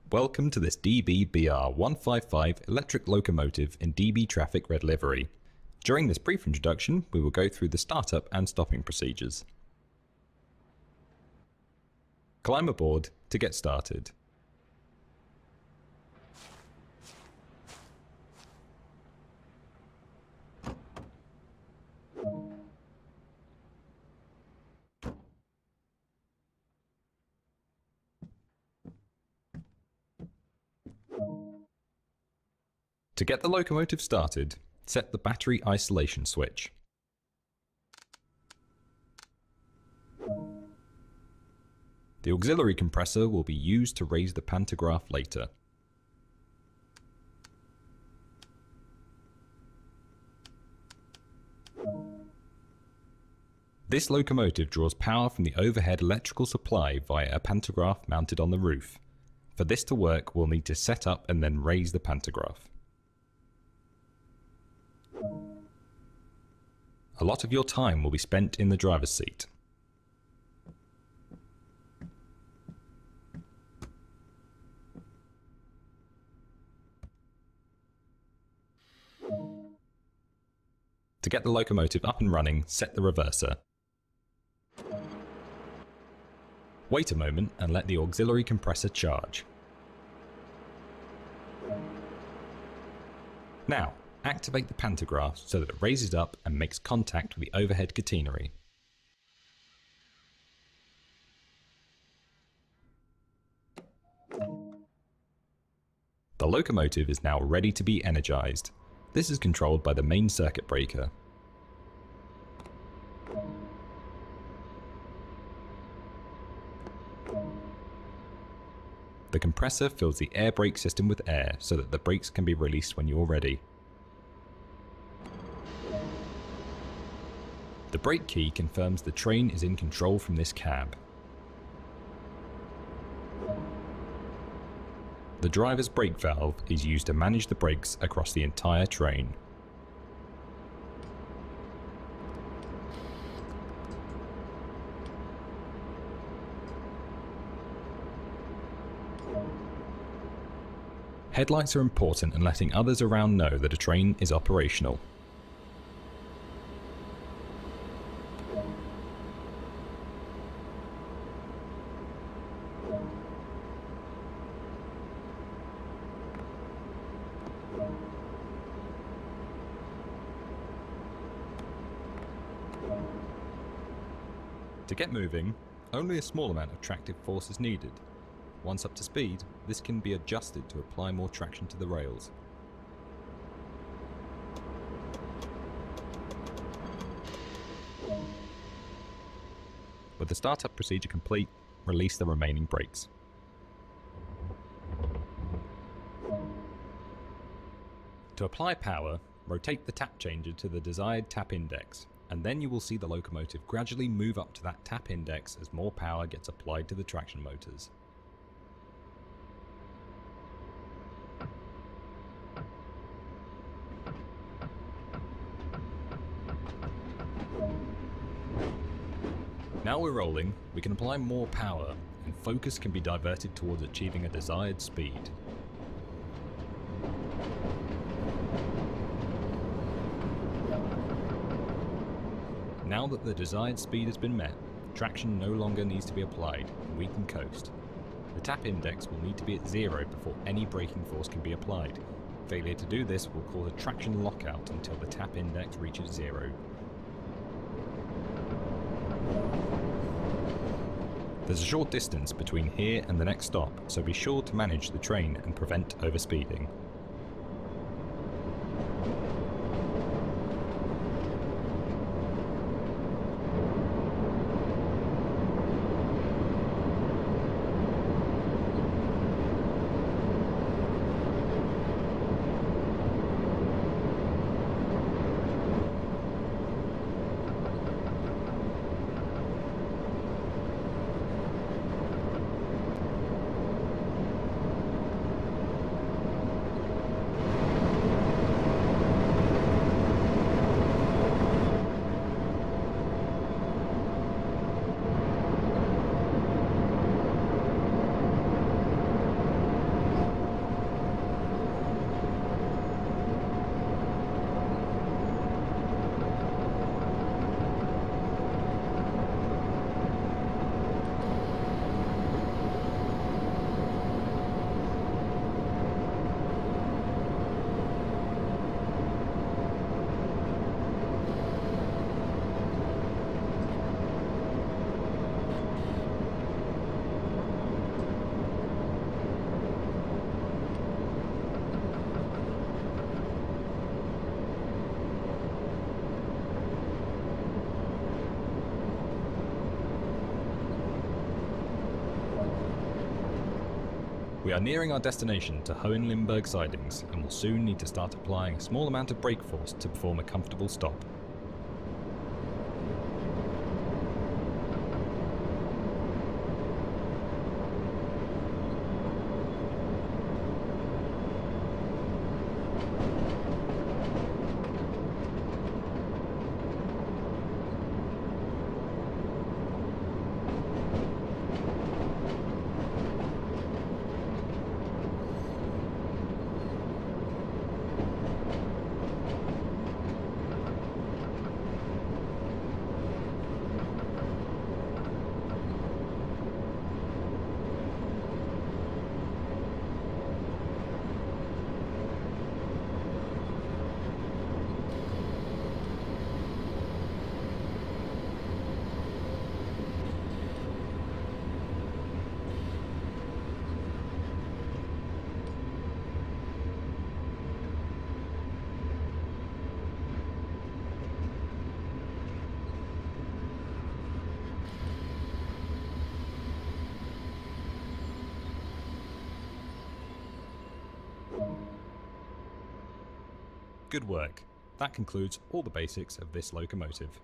Welcome to this DB-BR 155 electric locomotive in DB traffic red livery. During this brief introduction, we will go through the startup and stopping procedures. Climb aboard to get started. To get the locomotive started, set the battery isolation switch. The auxiliary compressor will be used to raise the pantograph later. This locomotive draws power from the overhead electrical supply via a pantograph mounted on the roof. For this to work, we'll need to set up and then raise the pantograph. A lot of your time will be spent in the driver's seat. To get the locomotive up and running, set the reverser. Wait a moment and let the auxiliary compressor charge. Now, activate the pantograph so that it raises up and makes contact with the overhead catenary. The locomotive is now ready to be energized. This is controlled by the main circuit breaker. The compressor fills the air brake system with air so that the brakes can be released when you're ready. The brake key confirms the train is in control from this cab. The driver's brake valve is used to manage the brakes across the entire train. Headlights are important in letting others around know that a train is operational. To get moving, only a small amount of tractive force is needed. Once up to speed, this can be adjusted to apply more traction to the rails. With the startup procedure complete, release the remaining brakes. To apply power, rotate the tap changer to the desired tap index, and then you will see the locomotive gradually move up to that tap index as more power gets applied to the traction motors. Now we're rolling, we can apply more power, and focus can be diverted towards achieving a desired speed. Now that the desired speed has been met, traction no longer needs to be applied, and we can coast. The tap index will need to be at 0 before any braking force can be applied. Failure to do this will cause a traction lockout until the tap index reaches 0. There's a short distance between here and the next stop, so be sure to manage the train and prevent overspeeding. We are nearing our destination to Hohenlimburg sidings and will soon need to start applying a small amount of brake force to perform a comfortable stop. Good work. That concludes all the basics of this locomotive.